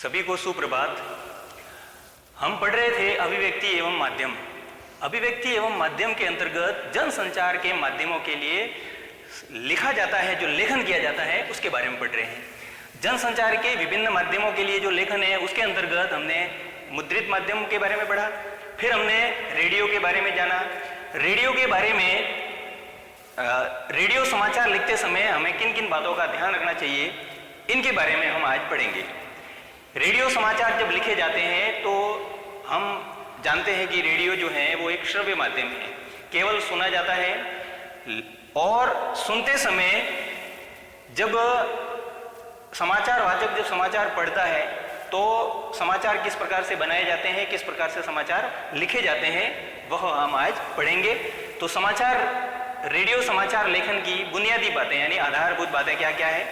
सभी को सुप्रभात। हम पढ़ रहे थे अभिव्यक्ति एवं माध्यम। अभिव्यक्ति एवं माध्यम के अंतर्गत जनसंचार के माध्यमों के लिए लिखा जाता है, जो लेखन किया जाता है उसके बारे में पढ़ रहे हैं। जनसंचार के विभिन्न माध्यमों के लिए जो लेखन है उसके अंतर्गत हमने मुद्रित माध्यम के बारे में पढ़ा, फिर हमने रेडियो के बारे में जाना। रेडियो के बारे में रेडियो समाचार लिखते समय हमें किन किन बातों का ध्यान रखना चाहिए, इनके बारे में हम आज पढ़ेंगे। रेडियो समाचार जब लिखे जाते हैं तो हम जानते हैं कि रेडियो जो है वो एक श्रव्य माध्यम है, केवल सुना जाता है। और सुनते समय जब समाचार वाचक जब समाचार पढ़ता है तो समाचार किस प्रकार से बनाए जाते हैं, किस प्रकार से समाचार लिखे जाते हैं, वह हम आज पढ़ेंगे। तो रेडियो समाचार लेखन की बुनियादी बातें यानी आधारभूत बातें क्या क्या है,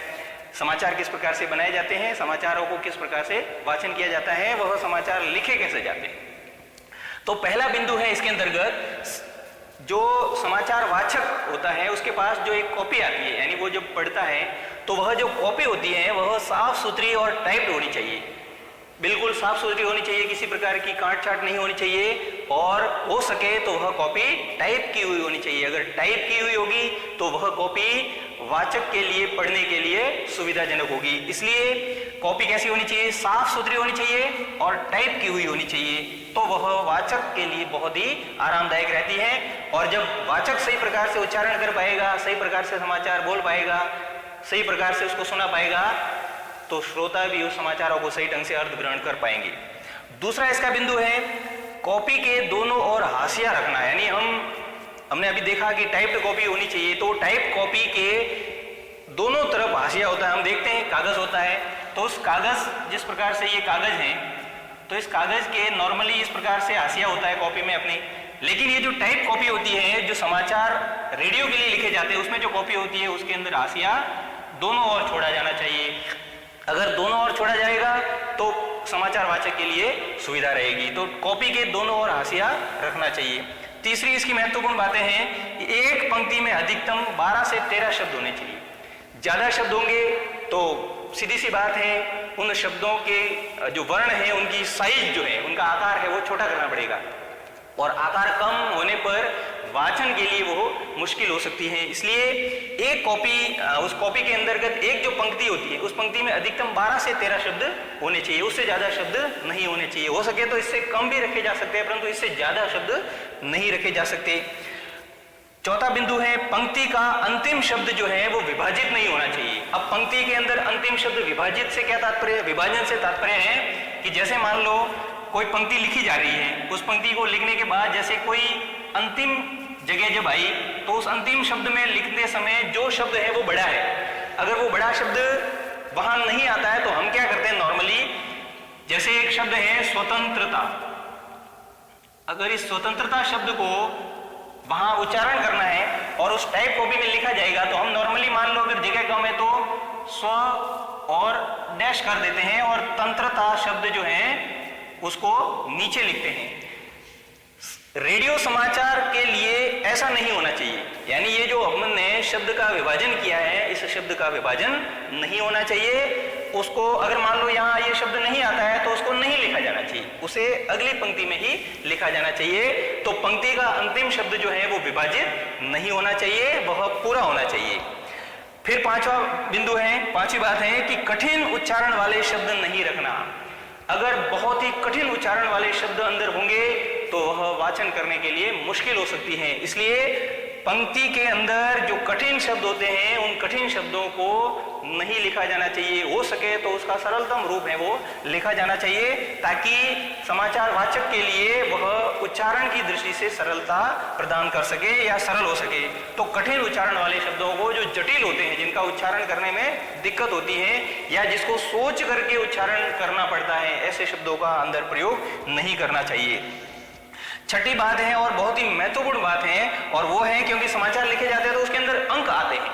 समाचार किस प्रकार से बनाए जाते हैं, समाचारों को किस प्रकार से वाचन किया जाता है, वह समाचार लिखे कैसे जाते हैं। तो पहला बिंदु है इसके अंतर्गत, जो समाचार वाचक होता है उसके पास जो एक कॉपी आती है, यानी वो जब पढ़ता है तो वह जो कॉपी होती है वह साफ सुथरी और टाइप्ड होनी चाहिए, बिल्कुल साफ सुथरी होनी चाहिए, किसी प्रकार की काट छाट नहीं होनी चाहिए। और हो सके तो वह कॉपी टाइप की हुई होनी चाहिए। अगर टाइप की हुई होगी तो वह कॉपी वाचक के लिए पढ़ने के लिए सुविधाजनक होगी। इसलिए कॉपी कैसी होनी चाहिए, साफ सुथरी होनी चाहिए और टाइप की हुई होनी चाहिए, तो वह वाचक के लिए बहुत ही आरामदायक रहती है। और जब वाचक सही प्रकार से उच्चारण कर पाएगा, सही प्रकार से समाचार बोल पाएगा, सही प्रकार से उसको सुना पाएगा, तो श्रोता भी उस समाचारों को सही ढंग से अर्थ ग्रहण कर पाएंगे। दूसरा इसका बिंदु है कॉपी के दोनों ओर हाशिया रखना। यानी हमने अभी देखा कि टाइप्ड कॉपी होनी चाहिए, तो टाइप कॉपी के दोनों तरफ हाशिया होता है। हम देखते हैं कागज होता है, तो उस कागज जिस प्रकार से ये कागज है, तो इस कागज के नॉर्मली इस प्रकार से हाशिया होता है कॉपी में अपनी। लेकिन ये जो टाइप कॉपी होती है, जो समाचार रेडियो के लिए लिखे जाते हैं, उसमें जो कॉपी होती है उसके अंदर हाशिया दोनों ओर छोड़ा जाना चाहिए। अगर दोनों ओर छोड़ा जाएगा तो समाचार वाचक के लिए सुविधा रहेगी। तो कॉपी के दोनों ओर हाशिया रखना चाहिए। तीसरी इसकी महत्वपूर्ण बातें हैं कि एक पंक्ति में अधिकतम 12 से 13 शब्द होने चाहिए। ज्यादा शब्द होंगे तो सीधी सी बात है, उन शब्दों के जो वर्ण है उनकी साइज जो है, उनका आकार है वो छोटा करना पड़ेगा, और आकार कम होने पर वाचन के लिए वो मुश्किल हो सकती है। इसलिए एक कॉपी, उस कॉपी के अंतर्गत एक जो पंक्ति होती है उस पंक्ति में अधिकतम 12 से 13 शब्द होने चाहिए, उससे ज्यादा शब्द नहीं होने चाहिए। हो सके तो इससे कम भी रखे जा सकते हैं, परंतु इससे ज्यादा शब्द नहीं रखे जा सकते। चौथा बिंदु है पंक्ति का अंतिम शब्द जो है वो विभाजित नहीं होना चाहिए। अब पंक्ति के अंदर अंतिम शब्द विभाजित से क्या तात्पर्य, विभाजन से तात्पर्य है कि जैसे मान लो कोई पंक्ति लिखी जा रही है, उस पंक्ति को लिखने के बाद जैसे कोई अंतिम जगह जब आई तो उस अंतिम शब्द में लिखते समय जो शब्द है वो बड़ा है, अगर वो बड़ा शब्द वहां नहीं आता है तो हम क्या करते हैं नॉर्मली, जैसे एक शब्द है स्वतंत्रता, अगर इस स्वतंत्रता शब्द को वहां उच्चारण करना है और उस टाइप कॉपी में लिखा जाएगा तो हम नॉर्मली मान लो अगर जगह कम है तो स्व और डैश कर देते हैं और तंत्रता शब्द जो है उसको नीचे लिखते हैं। रेडियो समाचार के लिए ऐसा नहीं होना चाहिए, यानी ये जो हमने शब्द का विभाजन किया है, इस शब्द का विभाजन नहीं होना चाहिए। उसको अगर मान लो यहाँ ये शब्द नहीं आता है तो उसको नहीं लिखा जाना चाहिए, उसे अगली पंक्ति में ही लिखा जाना चाहिए। तो पंक्ति का अंतिम शब्द जो है वो विभाजित नहीं होना चाहिए, वह पूरा होना चाहिए। फिर पांचवा बिंदु है, पांचवी बात है कि कठिन उच्चारण वाले शब्द नहीं रखना। अगर बहुत ही कठिन उच्चारण वाले शब्द अंदर होंगे तो वह वाचन करने के लिए मुश्किल हो सकती है। इसलिए पंक्ति के अंदर जो कठिन शब्द होते हैं उन कठिन शब्दों को नहीं लिखा जाना चाहिए। हो सके तो उसका सरलतम रूप है वो लिखा जाना चाहिए, ताकि समाचार वाचक के लिए वह उच्चारण की दृष्टि से सरलता प्रदान कर सके या सरल हो सके। तो कठिन उच्चारण वाले शब्दों को, जो जटिल होते हैं, जिनका उच्चारण करने में दिक्कत होती है या जिसको सोच करके उच्चारण करना पड़ता है, ऐसे शब्दों का अंदर प्रयोग नहीं करना चाहिए। छठी बात है और बहुत ही महत्वपूर्ण बात है, और वो है क्योंकि समाचार लिखे जाते हैं तो उसके अंदर अंक आते हैं,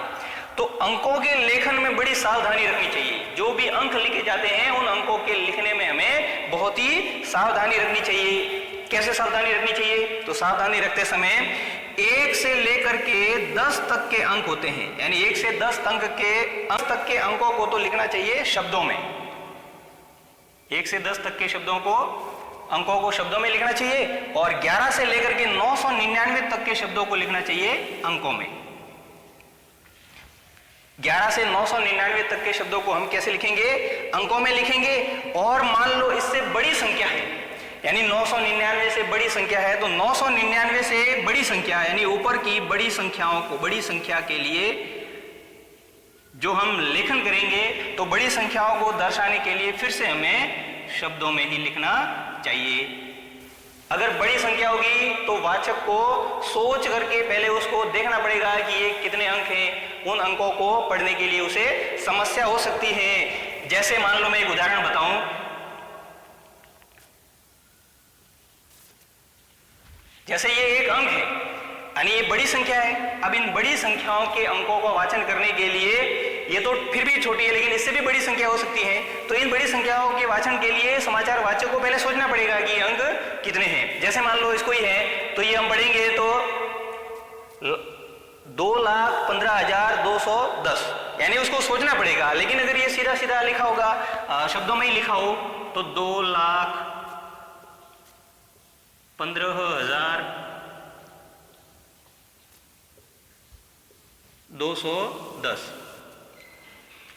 तो अंकों के लेखन में बड़ी सावधानी रखनी चाहिए। जो भी अंक लिखे जाते हैं उन अंकों के लिखने में हमें बहुत ही सावधानी रखनी चाहिए। कैसे सावधानी रखनी चाहिए, तो सावधानी रखते समय 1 से लेकर के 10 तक के अंक होते हैं, यानी 1 से 10 तक के अंकों को तो लिखना चाहिए शब्दों में। 1 से 10 तक के शब्दों को, अंकों को शब्दों में लिखना चाहिए और 11 से लेकर के 999 तक के शब्दों को लिखना चाहिए अंकों में। 11 से 999 तक के शब्दों को हम कैसे लिखेंगे? अंकों में लिखेंगे। और मान लो इससे बड़ी संख्या है, यानी 999 से बड़ी संख्या है, तो 999 से बड़ी संख्या यानी ऊपर की बड़ी संख्याओं को, बड़ी संख्या के लिए जो हम लेखन करेंगे तो बड़ी संख्याओं को दर्शाने के लिए फिर से हमें शब्दों में ही लिखना चाहिए। अगर बड़ी संख्या होगी तो वाचक को सोच करके पहले उसको देखना पड़ेगा कि ये कितने अंक हैं। उन अंकों को पढ़ने के लिए उसे समस्या हो सकती है। जैसे मान लो मैं एक उदाहरण बताऊं, जैसे ये एक अंक है यानी ये बड़ी संख्या है। अब इन बड़ी संख्याओं के अंकों का वाचन करने के लिए, ये तो फिर भी छोटी है लेकिन इससे भी बड़ी संख्या हो सकती है, तो इन बड़ी संख्याओं के वाचन के लिए समाचार वाचक को पहले सोचना पड़ेगा कि अंक कितने हैं। जैसे मान लो इसको ही है तो ये हम पढ़ेंगे तो 2,15,210, यानी उसको सोचना पड़ेगा। लेकिन अगर ये सीधा सीधा लिखा होगा, शब्दों में ही लिखा हो तो 2,15,210,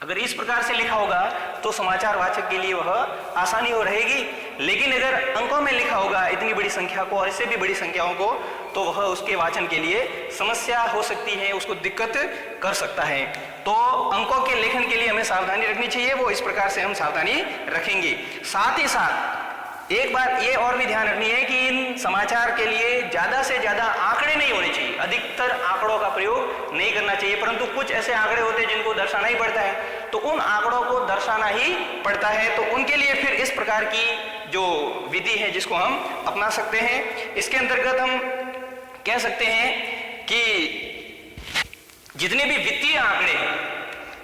अगर इस प्रकार से लिखा होगा तो समाचार वाचक के लिए वह आसानी हो रहेगी। लेकिन अगर अंकों में लिखा होगा इतनी बड़ी संख्या को और इससे भी बड़ी संख्याओं को, तो वह उसके वाचन के लिए समस्या हो सकती है, उसको दिक्कत कर सकता है। तो अंकों के लेखन के लिए हमें सावधानी रखनी चाहिए, वो इस प्रकार से हम सावधानी रखेंगे। साथ ही साथ एक बात ये और भी ध्यान रखनी है कि इन समाचार के लिए ज्यादा से ज्यादा आंकड़े नहीं होने चाहिए, अधिकतर आंकड़ों का प्रयोग नहीं करना चाहिए। परंतु कुछ ऐसे आंकड़े होते हैं जिनको दर्शाना ही पड़ता है, तो उन आंकड़ों को दर्शाना ही पड़ता है। तो उनके लिए फिर इस प्रकार की जो विधि है जिसको हम अपना सकते हैं। इसके अंतर्गत हम कह सकते हैं कि जितने भी वित्तीय आंकड़े हैं,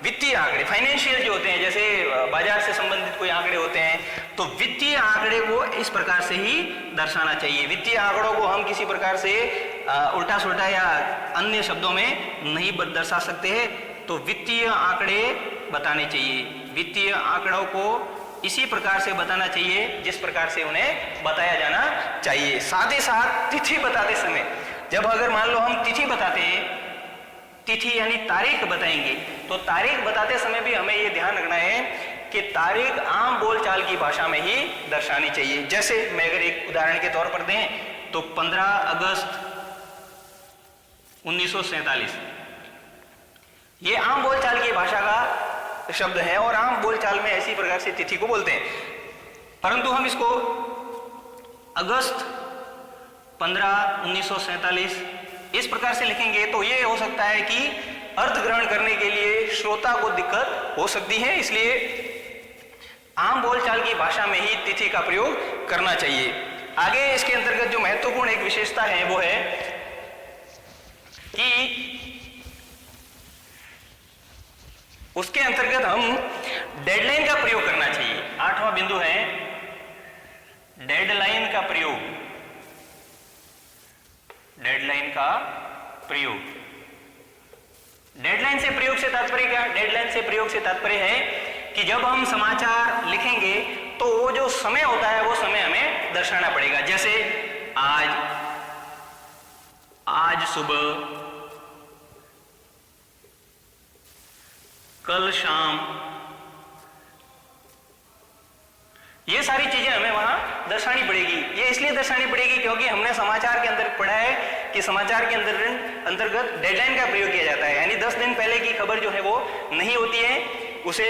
वित्तीय आंकड़े फाइनेंशियल जो होते हैं, जैसे बाजार से संबंधित कोई आंकड़े होते हैं, तो वित्तीय आंकड़े को इस प्रकार से ही दर्शाना चाहिए। वित्तीय आंकड़ों को हम किसी प्रकार से उल्टा सुल्टा या अन्य शब्दों में नहीं दर्शा सकते हैं। तो वित्तीय आंकड़े बताने चाहिए, वित्तीय आंकड़ों को इसी प्रकार से बताना चाहिए जिस प्रकार से उन्हें बताया जाना चाहिए। साथ ही साथ तिथि बताते समय, जब अगर मान लो हम तिथि बताते हैं, तिथि यानी तारीख बताएंगे, तो तारीख बताते समय भी हमें यह ध्यान रखना है कि तारीख आम बोलचाल की भाषा में ही दर्शानी चाहिए। जैसे मैं अगर एक उदाहरण के तौर पर दें तो 15 अगस्त 1947, ये आम बोलचाल की भाषा का शब्द है और आम बोलचाल में ऐसी प्रकार से तिथि को बोलते हैं। परंतु हम इसको अगस्त 15 1947 इस प्रकार से लिखेंगे तो ये हो सकता है कि अर्थ ग्रहण करने के लिए श्रोता को दिक्कत हो सकती है। इसलिए आम बोलचाल की भाषा में ही तिथि का प्रयोग करना चाहिए। आगे इसके अंतर्गत जो महत्वपूर्ण एक विशेषता है वो है कि उसके अंतर्गत हम डेडलाइन का प्रयोग करना चाहिए। 8वां बिंदु है डेडलाइन का प्रयोग। डेडलाइन का प्रयोग, डेडलाइन से प्रयोग से तात्पर्य क्या? डेडलाइन से प्रयोग से तात्पर्य है कि जब हम समाचार लिखेंगे तो वो जो समय होता है वो समय हमें दर्शाना पड़ेगा। जैसे आज सुबह, कल शाम, ये सारी चीजें हमें वहां दर्शानी पड़ेगी। ये इसलिए दर्शानी पड़ेगी क्योंकि हमने समाचार के अंदर पढ़ा है कि समाचार के अंतर्गत डेडलाइन का प्रयोग किया जाता है। यानी 10 दिन पहले की खबर जो है वो नहीं होती है, उसे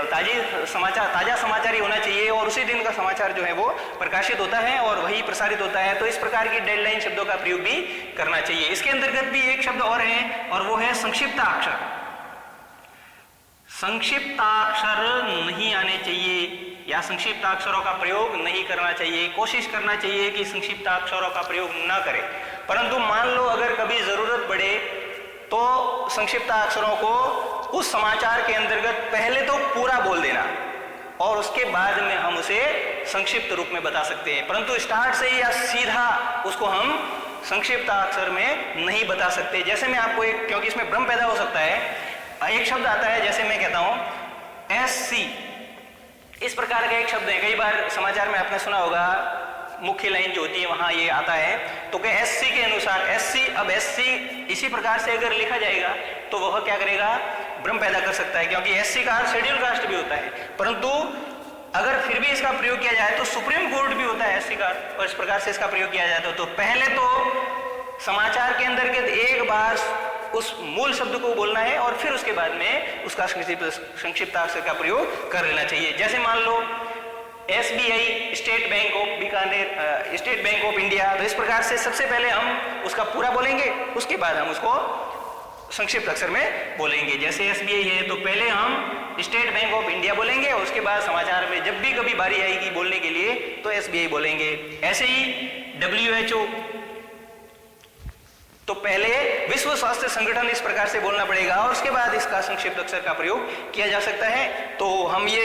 ताजा समाचार ही होना चाहिए और उसी दिन का समाचार जो है वो प्रकाशित होता है और वही प्रसारित होता है। तो इस प्रकार की डेडलाइन शब्दों का प्रयोग भी करना चाहिए। इसके अंतर्गत भी एक शब्द और है और वो है संक्षिप्ताक्षर। संक्षिप्ताक्षर नहीं आने चाहिए या संक्षिप्ताक्षरों का प्रयोग नहीं करना चाहिए। कोशिश करना चाहिए कि संक्षिप्ताक्षरों का प्रयोग न करें। परंतु मान लो अगर कभी जरूरत पड़े तो संक्षिप्ताक्षरों को उस समाचार के अंतर्गत पहले तो पूरा बोल देना और उसके बाद में हम उसे संक्षिप्त रूप में बता सकते हैं। परंतु स्टार्ट से या सीधा उसको हम संक्षिप्ताक्षर में नहीं बता सकते। जैसे मैं आपको एक, क्योंकि इसमें भ्रम पैदा हो सकता है, एक शब्द आता है, जैसे मैं कहता हूं SC, इस प्रकार का एक शब्द है, कई बार समाचार में आपने सुना होगा, मुख्य लाइन जो होती है वहां ये आता है, तो कि एससी के अनुसार, एससी, अब एससी इसी प्रकार से अगर लिखा जाएगा तो वह क्या करेगा, भ्रम पैदा कर सकता है, क्योंकि एससी का शेड्यूल कास्ट भी होता है, परंतु अगर फिर भी इसका प्रयोग किया जाए तो सुप्रीम कोर्ट भी होता है एससी का, और इस प्रकार से इसका प्रयोग किया जाता है। तो पहले तो समाचार के अंतर्गत एक बार उस मूल शब्द को बोलना है और फिर उसके बाद में उसका संक्षिप्ताक्षर का प्रयोग कर लेना चाहिए। जैसे मान लो SBI, state bank of Bikaner, state bank of India, तो इस प्रकार से सबसे पहले हम उसका पूरा बोलेंगे, उसके बाद हम उसको संक्षिप्त अक्षर में बोलेंगे। जैसे SBI है तो पहले हम स्टेट बैंक ऑफ इंडिया बोलेंगे और उसके बाद समाचार में जब भी कभी बारी आएगी बोलने के लिए तो SBI बोलेंगे। ऐसे ही WHO, तो पहले विश्व स्वास्थ्य संगठन इस प्रकार से बोलना पड़ेगा और उसके बाद इसका संक्षिप्त अक्षर का प्रयोग किया जा सकता है। तो हम ये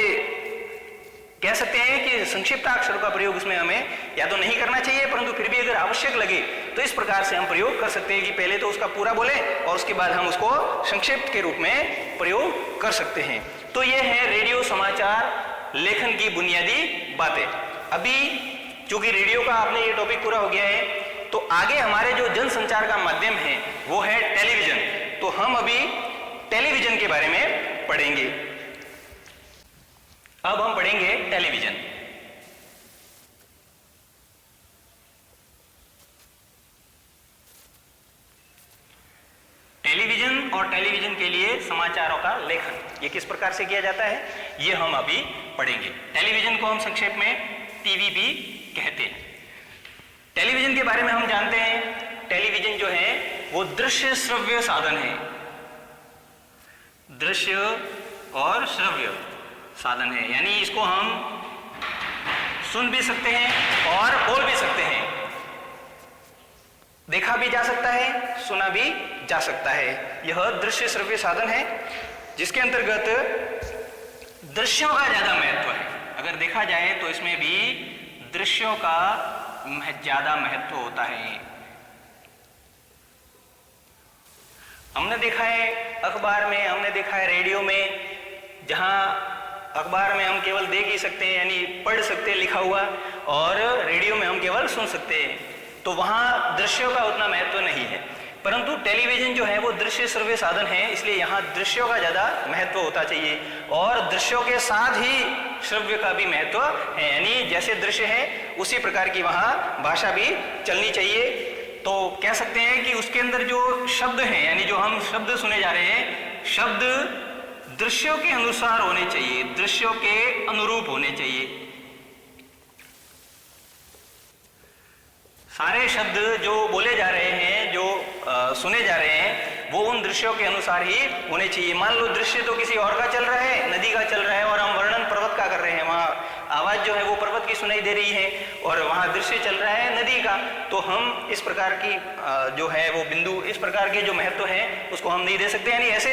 कह सकते हैं कि संक्षिप्त अक्षर का प्रयोग इसमें हमें या तो नहीं करना चाहिए, परंतु फिर भी अगर आवश्यक लगे तो इस प्रकार से हम प्रयोग कर सकते हैं कि पहले तो उसका पूरा बोले और उसके बाद हम उसको संक्षिप्त के रूप में प्रयोग कर सकते हैं। तो ये है रेडियो समाचार लेखन की बुनियादी बातें। अभी चूंकि रेडियो का आपने ये टॉपिक पूरा हो गया है, तो आगे हमारे जो जनसंचार का माध्यम है वो है टेलीविजन। तो हम अभी टेलीविजन के बारे में पढ़ेंगे। अब हम पढ़ेंगे टेलीविजन। टेलीविजन और टेलीविजन के लिए समाचारों का लेखन ये किस प्रकार से किया जाता है ये हम अभी पढ़ेंगे। टेलीविजन को हम संक्षेप में टीवी भी कहते हैं। टेलीविजन के बारे में हम जानते हैं, टेलीविजन जो है वो दृश्य श्रव्य साधन है, दृश्य और श्रव्य साधन है, यानी इसको हम सुन भी सकते हैं और बोल भी सकते हैं, देखा भी जा सकता है, सुना भी जा सकता है। यह दृश्य श्रव्य साधन है जिसके अंतर्गत दृश्यों का ज्यादा महत्व है। अगर देखा जाए तो इसमें भी दृश्यों का ज्यादा महत्व होता है। हमने देखा है अखबार में, हमने देखा है रेडियो में, जहां अखबार में हम केवल देख ही सकते हैं यानी पढ़ सकते हैं लिखा हुआ, और रेडियो में हम केवल सुन सकते हैं, तो वहां दृश्यों का उतना महत्व नहीं है। परंतु टेलीविजन जो है वो दृश्य श्रव्य साधन है, इसलिए यहाँ दृश्यों का ज्यादा महत्व होता चाहिए और दृश्यों के साथ ही श्रव्य का भी महत्व है, यानी जैसे दृश्य है उसी प्रकार की वहाँ भाषा भी चलनी चाहिए। तो कह सकते हैं कि उसके अंदर जो शब्द हैं, यानी जो हम शब्द सुने जा रहे हैं, शब्द दृश्यों के अनुसार होने चाहिए, दृश्यों के अनुरूप होने चाहिए। सारे शब्द जो बोले जा रहे हैं, जो सुने जा रहे हैं, वो उन दृश्यों के अनुसार ही होने चाहिए। मान लो दृश्य तो किसी और का चल रहा है, नदी का चल रहा है, और हम वर्णन पर्वत का कर रहे हैं, वहाँ आवाज जो है वो पर्वत की सुनाई दे रही है और वहाँ दृश्य चल रहा है नदी का, तो हम इस प्रकार की जो है वो बिंदु, इस प्रकार के जो महत्व है उसको हम नहीं दे सकते, यानी ऐसे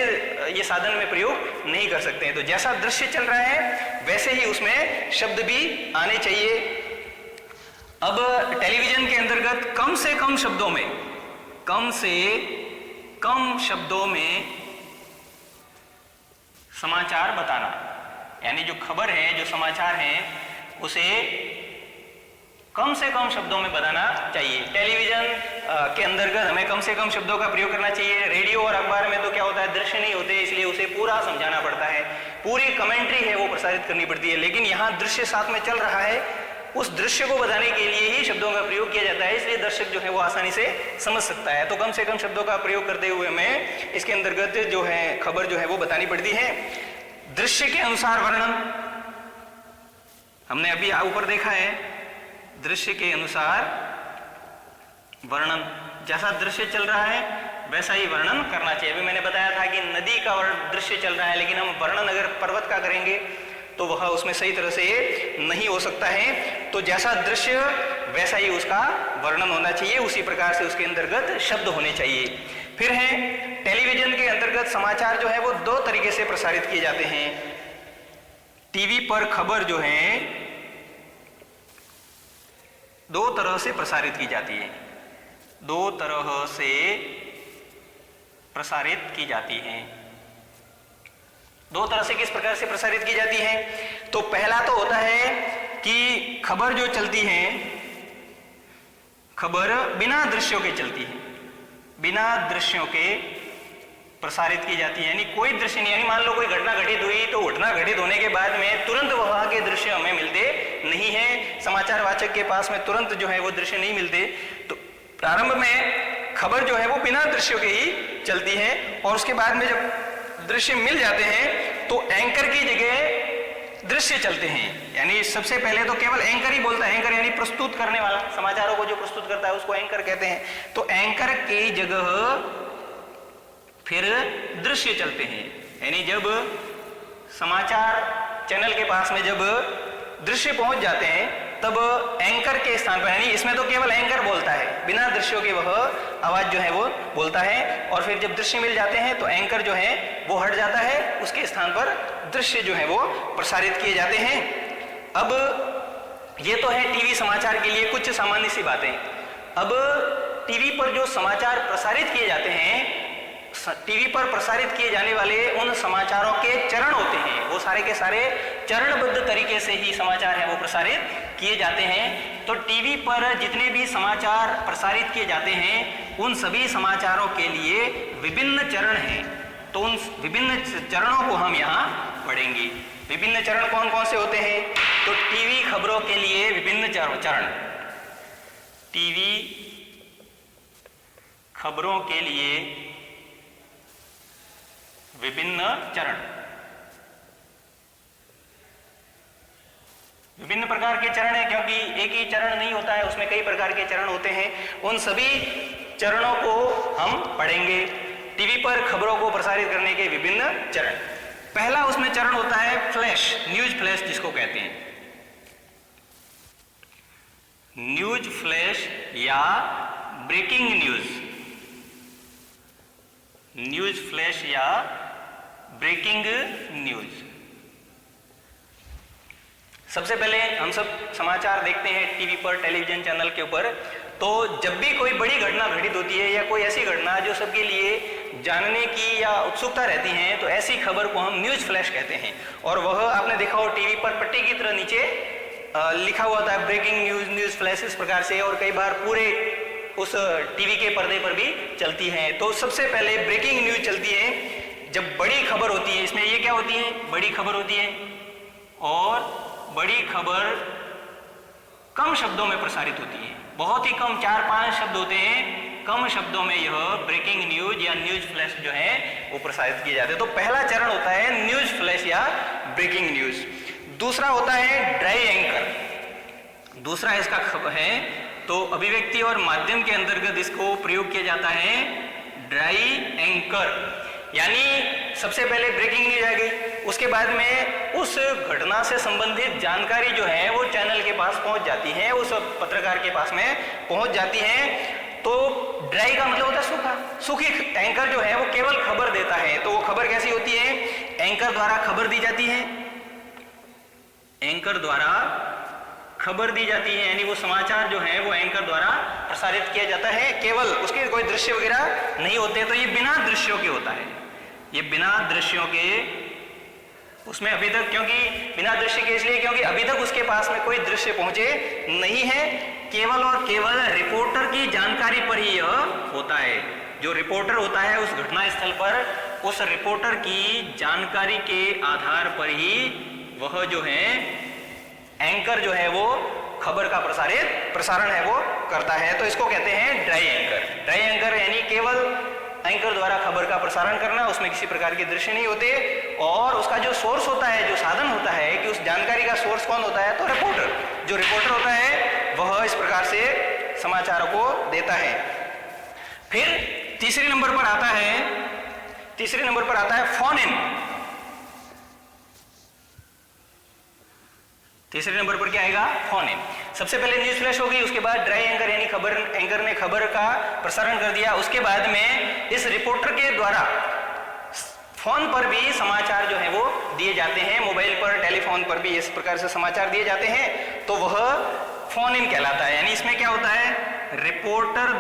ये साधन में प्रयोग नहीं कर सकते हैं। तो जैसा दृश्य चल रहा है वैसे ही उसमें शब्द भी आने चाहिए। अब टेलीविजन के अंतर्गत कम से कम शब्दों में, कम से कम शब्दों में समाचार बताना, यानी जो खबर है, जो समाचार है, उसे कम से कम शब्दों में बताना चाहिए। टेलीविजन के अंतर्गत हमें कम से कम शब्दों का प्रयोग करना चाहिए। रेडियो और अखबार में तो क्या होता है, दृश्य नहीं होते, इसलिए उसे पूरा समझाना पड़ता है, पूरी कमेंट्री है वो प्रसारित करनी पड़ती है। लेकिन यहाँ दृश्य साथ में चल रहा है, उस दृश्य को बताने के लिए ही शब्दों का प्रयोग किया जाता है, इसलिए दर्शक जो है वो आसानी से समझ सकता है। तो कम से कम शब्दों का प्रयोग करते हुए हमें इसके अंतर्गत जो है खबर जो है वो बतानी पड़ती है। दृश्य के अनुसार वर्णन हमने अभी ऊपर देखा है, दृश्य के अनुसार वर्णन, जैसा दृश्य चल रहा है वैसा ही वर्णन करना चाहिए। अभी मैंने बताया था कि नदी का दृश्य चल रहा है, लेकिन हम वर्णन अगर पर्वत का करेंगे तो वह उसमें सही तरह से नहीं हो सकता है। तो जैसा दृश्य वैसा ही उसका वर्णन होना चाहिए, उसी प्रकार से उसके अंतर्गत शब्द होने चाहिए। फिर है टेलीविजन के अंतर्गत समाचार जो है वो दो तरीके से प्रसारित किए जाते हैं। टीवी पर खबर जो है दो तरह से प्रसारित की जाती है, दो तरह से प्रसारित की जाती है। दो तरह से किस प्रकार से प्रसारित की जाती है। तो पहला तो होता है कि खबर जो चलती है, खबर बिना दृश्यों के चलती है, बिना दृश्यों के प्रसारित की जाती है, यानी कोई दृश्य नहीं, यानी मान लो कोई घटना घटित हुई तो घटना घटित होने के बाद में तुरंत वहां के दृश्य हमें मिलते नहीं है, समाचार वाचक के पास में तुरंत जो है वो दृश्य नहीं मिलते। तो प्रारंभ में खबर जो है वो बिना दृश्यों के ही चलती है, और उसके बाद में जब दृश्य मिल जाते हैं तो एंकर की जगह दृश्य चलते हैं। यानी सबसे पहले तो केवल एंकर ही बोलता है, एंकर यानी प्रस्तुत करने वाला, समाचारों को जो प्रस्तुत करता है उसको एंकर कहते हैं। तो एंकर की जगह फिर दृश्य चलते हैं, यानी जब समाचार चैनल के पास में जब दृश्य पहुंच जाते हैं तब एंकर के स्थान पर, यानी इसमें तो केवल एंकर बोलता है, बिना दृश्यों के वह आवाज जो है वो बोलता है, और फिर जब दृश्य मिल जाते हैं तो एंकर जो है वो हट जाता है, उसके स्थान पर दृश्य जो है वो प्रसारित किए जाते हैं। अब ये तो है टीवी समाचार के लिए कुछ सामान्य सी बातें। अब टीवी पर जो समाचार प्रसारित किए जाते हैं, टीवी पर प्रसारित किए जाने वाले उन समाचारों के चरण होते हैं, वो सारे के सारे चरणबद्ध तरीके से ही समाचार है वो प्रसारित किए जाते हैं। तो टीवी पर जितने भी समाचार प्रसारित किए जाते हैं उन सभी समाचारों के लिए विभिन्न चरण हैं। तो उन विभिन्न चरणों को हम यहाँ पढ़ेंगे। विभिन्न चरण कौन कौन से होते हैं? तो टीवी खबरों के लिए विभिन्न चरण, टीवी खबरों के लिए विभिन्न चरण, विभिन्न प्रकार के चरण है, क्योंकि एक ही चरण नहीं होता है, उसमें कई प्रकार के चरण होते हैं। उन सभी चरणों को हम पढ़ेंगे। टीवी पर खबरों को प्रसारित करने के विभिन्न चरण। पहला उसमें चरण होता है फ्लैश, न्यूज फ्लैश जिसको कहते हैं, न्यूज फ्लैश या ब्रेकिंग न्यूज, न्यूज फ्लैश या ब्रेकिंग न्यूज। सबसे पहले हम सब समाचार देखते हैं टीवी पर, टेलीविजन चैनल के ऊपर। तो जब भी कोई बड़ी घटना घटित होती है या कोई ऐसी घटना जो सबके लिए जानने की या उत्सुकता रहती है, तो ऐसी खबर को हम न्यूज फ्लैश कहते हैं। और वह आपने देखा हो टीवी पर पट्टी की तरह नीचे लिखा हुआ होता है ब्रेकिंग न्यूज, न्यूज फ्लैश इस प्रकार से, और कई बार पूरे उस टीवी के पर्दे पर भी चलती है। तो सबसे पहले ब्रेकिंग न्यूज चलती है जब बड़ी खबर होती है। इसमें ये क्या होती है? बड़ी खबर होती है, और बड़ी खबर कम शब्दों में प्रसारित होती है, बहुत ही कम, 4-5 शब्द होते हैं, कम शब्दों में यह ब्रेकिंग न्यूज या न्यूज फ्लैश जो है वो प्रसारित किए जाते हैं। तो पहला चरण होता है न्यूज फ्लैश या ब्रेकिंग न्यूज। दूसरा होता है ड्राई एंकर। दूसरा इसका है तो अभिव्यक्ति और माध्यम के अंतर्गत इसको प्रयोग किया जाता है ड्राई एंकर। यानी सबसे पहले ब्रेकिंग न्यूज आ गई, उसके बाद में उस घटना से संबंधित जानकारी जो है वो चैनल के पास पहुंच जाती है, उस पत्रकार के पास में पहुंच जाती है। तो ड्राई का मतलब होता है सूखा। सूखी एंकर जो है वो केवल खबर देता है। तो वो खबर कैसी होती है? एंकर द्वारा खबर दी जाती है, एंकर द्वारा खबर दी जाती है, यानी वो समाचार जो है वो एंकर द्वारा प्रसारित किया जाता है, केवल उसके कोई दृश्य वगैरह नहीं होते। तो ये बिना दृश्यों के होता है, ये बिना दृश्यों के उसमें अभी तक, क्योंकि बिना दृश्य के इसलिए क्योंकि अभी तक उसके पास में कोई दृश्य पहुंचे नहीं है, केवल और केवल रिपोर्टर की जानकारी पर ही यह होता है। जो रिपोर्टर होता है उस घटना स्थल पर, उस रिपोर्टर की जानकारी के आधार पर ही वह जो है एंकर जो है वो खबर का प्रसारण है वो करता है। तो इसको कहते हैं ड्राई एंकर। ड्राई एंकर यानी केवल एंकर द्वारा खबर का प्रसारण करना, उसमें किसी प्रकार के दृश्य नहीं होते, और उसका जो सोर्स होता है, जो साधन होता है कि उस जानकारी का सोर्स कौन होता है? तो रिपोर्टर। जो रिपोर्टर होता है वह इस प्रकार से समाचारों को देता है। फिर तीसरे नंबर पर आता है फोन इन। तीसरे नंबर पर क्या आएगा? Phone in. सबसे पहले न्यूज फ्लैश हो गई, उसके बाद ड्राई एंकर यानी एंकर ने खबर का प्रसारण कर दिया। उसके बाद में इस रिपोर्टर के द्वारा फोन पर भी समाचार जो है वो दिए जाते हैं, मोबाइल पर, टेलीफोन पर भी इस प्रकार से समाचार दिए जाते हैं। तो वह फोन इन कहलाता है। यानी इसमें क्या होता है? रिपोर्टर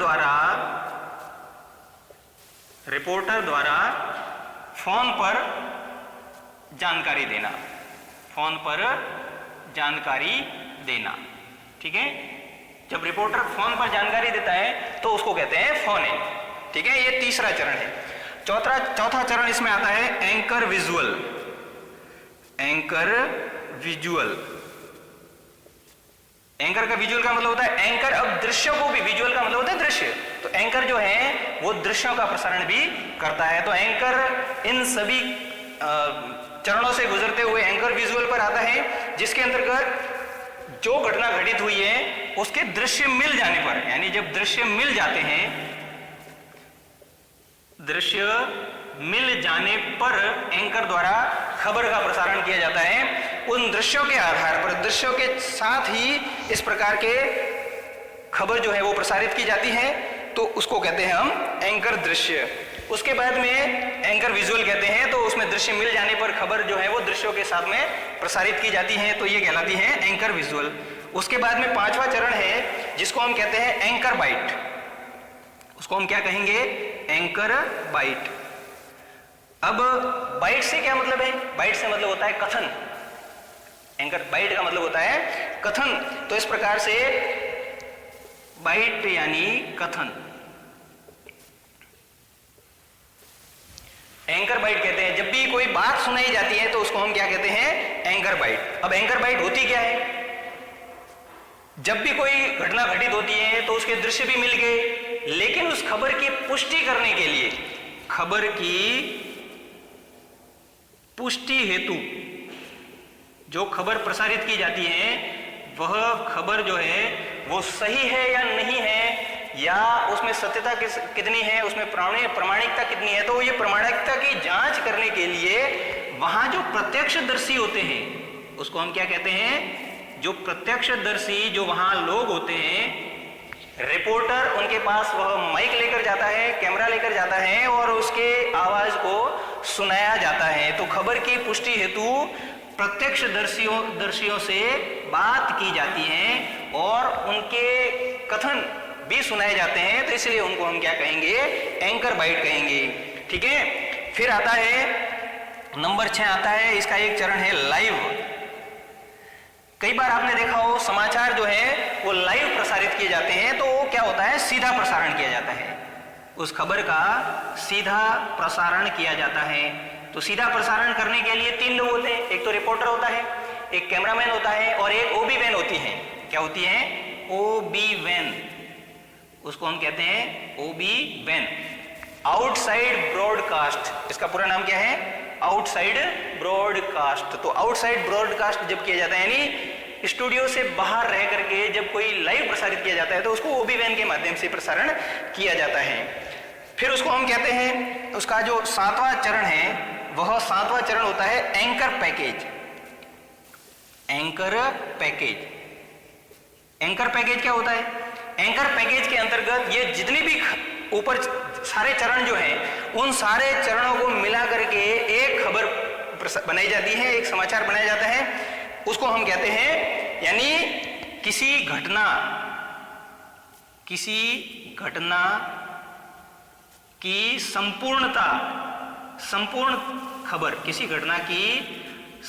जानकारी देना, फोन पर जानकारी देना। ठीक है, जब रिपोर्टर फोन पर जानकारी देता है तो उसको कहते हैं फोन इन। ठीक है, ये तीसरा चरण है। चौथा चरण इसमें आता है anchor visual. Anchor visual, anchor का विजुअल का मतलब होता है एंकर अब दृश्यों को भी, विजुअल का मतलब होता है दृश्य, तो एंकर जो है वो दृश्यों का प्रसारण भी करता है। तो एंकर इन सभी चरणों से गुजरते हुए एंकर विजुअल पर आता है, जिसके अंतर्गत जो घटना घटित हुई है उसके दृश्य मिल जाने पर, यानी जब दृश्य मिल जाते हैं, दृश्य मिल जाने पर एंकर द्वारा खबर का प्रसारण किया जाता है। उन दृश्यों के आधार पर, दृश्यों के साथ ही इस प्रकार के खबर जो है वो प्रसारित की जाती है, तो उसको कहते हैं हम एंकर दृश्य। उसके बाद में एंकर विजुअल कहते हैं, तो उसमें दृश्य मिल जाने पर खबर जो है वो दृश्यों के साथ में प्रसारित की जाती है, तो ये कहलाती है एंकर विजुअल। उसके बाद में पांचवा चरण है जिसको हम कहते हैं एंकर बाइट। उसको हम क्या कहेंगे? Anchor byte. अब बाइट से क्या मतलब है? बाइट से मतलब होता है कथन। एंकर बाइट का मतलब होता है कथन। तो इस प्रकार से बाइट यानी कथन, एंकर बाइट कहते हैं। जब भी कोई बात सुनाई जाती है तो उसको हम क्या कहते हैं? Anchor byte. अब एंकर बाइट होती क्या है? जब भी कोई घटना घटित होती है तो उसके दृश्य भी मिल गए, लेकिन उस खबर की पुष्टि करने के लिए, खबर की पुष्टि हेतु जो खबर प्रसारित की जाती है वह खबर जो है वो सही है या नहीं है, या उसमें सत्यता कितनी है, उसमें प्रामाणिकता कितनी है, तो ये प्रामाणिकता की जांच करने के लिए वहां जो प्रत्यक्षदर्शी होते हैं उसको हम क्या कहते हैं? जो प्रत्यक्षदर्शी, जो वहां लोग होते हैं, रिपोर्टर, उनके पास वह माइक लेकर जाता है, कैमरा लेकर जाता है और उसके आवाज को सुनाया जाता है। तो खबर की पुष्टि हेतु प्रत्यक्षदर्शियों से बात की जाती है और उनके कथन भी सुनाए जाते हैं, तो इसलिए उनको हम क्या कहेंगे? एंकर बाइट कहेंगे। ठीक है, फिर आता है नंबर 6 आता है, इसका एक चरण है लाइव। कई बार आपने देखा हो समाचार जो है वो लाइव प्रसारित किए जाते हैं, तो वो क्या होता है? सीधा प्रसारण किया जाता है, उस खबर का सीधा प्रसारण किया जाता है। तो सीधा प्रसारण करने के लिए 3 लोग होते हैं, एक तो रिपोर्टर होता है, एक कैमरामैन होता है और एक ओबी वैन होती है। क्या होती है? ओबी वैन। उसको हम कहते हैं ओबी वैन, आउटसाइड ब्रॉडकास्ट। इसका पूरा नाम क्या है? Outside broadcast. तो आउटसाइड ब्रॉडकास्ट जब किया जाता है, यानी स्टूडियो से बाहर रह करके जब कोई लाइव प्रसारित किया जाता है तो उसको ओबी वैन के माध्यम से प्रसारण किया जाता है। फिर उसको हम कहते हैं, उसका जो 7वां चरण है वह 7वां चरण होता है anchor package. Anchor package. Anchor package क्या होता है? एंकर पैकेज के अंतर्गत ये जितनी भी ऊपर सारे चरण जो हैं उन सारे चरणों को मिला करके एक खबर बनाई जाती है, एक समाचार बनाया जाता है, उसको हम कहते हैं, यानी किसी घटना की संपूर्ण खबर, किसी घटना की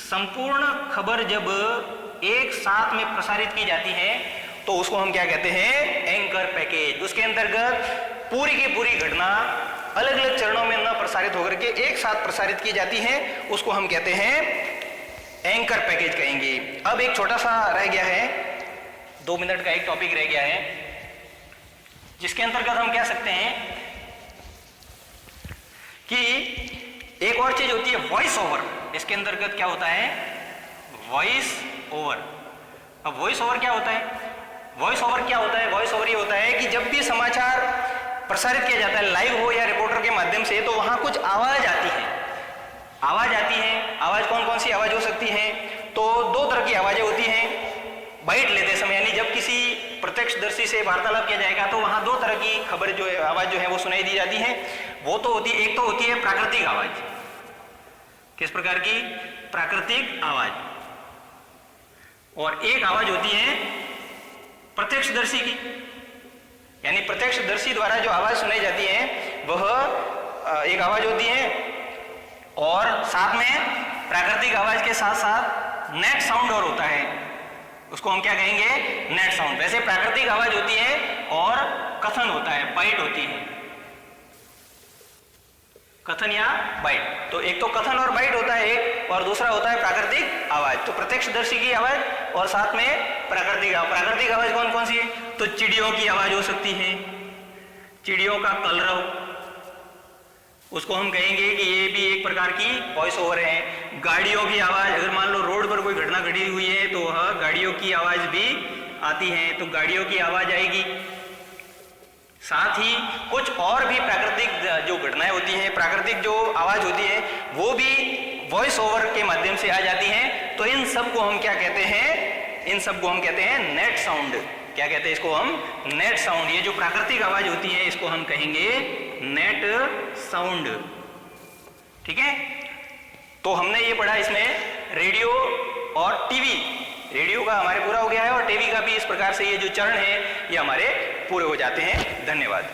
संपूर्ण खबर जब एक साथ में प्रसारित की जाती है तो उसको हम क्या कहते हैं? Anchor package. उसके अंतर्गत पूरी की पूरी घटना अलग अलग चरणों में न प्रसारित होकर के एक साथ प्रसारित की जाती है, उसको हम कहते हैं एंकर पैकेज कहेंगे। अब एक छोटा सा रह गया है, 2 मिनट का एक टॉपिक रह गया है, जिसके अंतर्गत हम कह सकते हैं कि एक और चीज होती है वॉइस ओवर। इसके अंतर्गत क्या होता है? Voice over. अब वॉइस ओवर क्या होता है? वॉइस ओवर क्या होता है? वॉइस ओवर ये होता है कि जब भी समाचार प्रसारित किया जाता है, लाइव हो या रिपोर्टर के माध्यम से, तो वहां कुछ आवाज आती है। आवाज कौन कौन सी आवाज हो सकती है? तो 2 तरह की आवाजें होती हैं बाइट लेते समय, यानी जब किसी प्रत्यक्षदर्शी से वार्तालाप किया जाएगा तो वहां 2 तरह की खबर जो है, आवाज जो है वो सुनाई दी जाती है। वो तो होती है, एक तो होती है प्राकृतिक आवाज। किस प्रकार की? प्राकृतिक आवाज। और एक आवाज होती है प्रत्यक्षदर्शी की, यानी प्रत्यक्षदर्शी द्वारा जो आवाज सुनाई जाती है वह एक आवाज होती है, और साथ में प्राकृतिक आवाज के साथ साथ नेट साउंड और होता है, उसको हम क्या कहेंगे, नेट साउंड। वैसे प्राकृतिक आवाज होती है और कथन होता है, बाइट होती है, कथन या बाइट। तो एक तो कथन और बाइट होता है एक, और दूसरा होता है प्राकृतिक आवाज। तो प्रत्यक्षदर्शी की आवाज और साथ में प्राकृतिक प्राकृतिक आवाज कौन कौन सी है? तो चिड़ियों की आवाज हो सकती है, चिड़ियों का कलरव, उसको हम कहेंगे कि ये भी एक प्रकार की वॉइस ओवर है। गाड़ियों की आवाज, अगर मान लो रोड पर कोई घटना घटी हुई है तो वह गाड़ियों की आवाज भी आती है, तो गाड़ियों की आवाज आएगी। साथ ही कुछ और भी प्राकृतिक जो घटनाएं होती हैं, प्राकृतिक जो आवाज होती है, वो भी वॉइस ओवर के माध्यम से आ जाती हैं। तो इन सब को हम क्या कहते हैं? इन सब को हम कहते हैं नेट साउंड। क्या कहते हैं इसको हम? Net sound. ये जो प्राकृतिक आवाज होती है इसको हम कहेंगे नेट साउंड। ठीक है, तो हमने ये पढ़ा इसमें रेडियो और टीवी। रेडियो का हमारे पूरा हो गया है और टीवी का भी इस प्रकार से ये जो चरण है ये हमारे पूरे हो जाते हैं। धन्यवाद।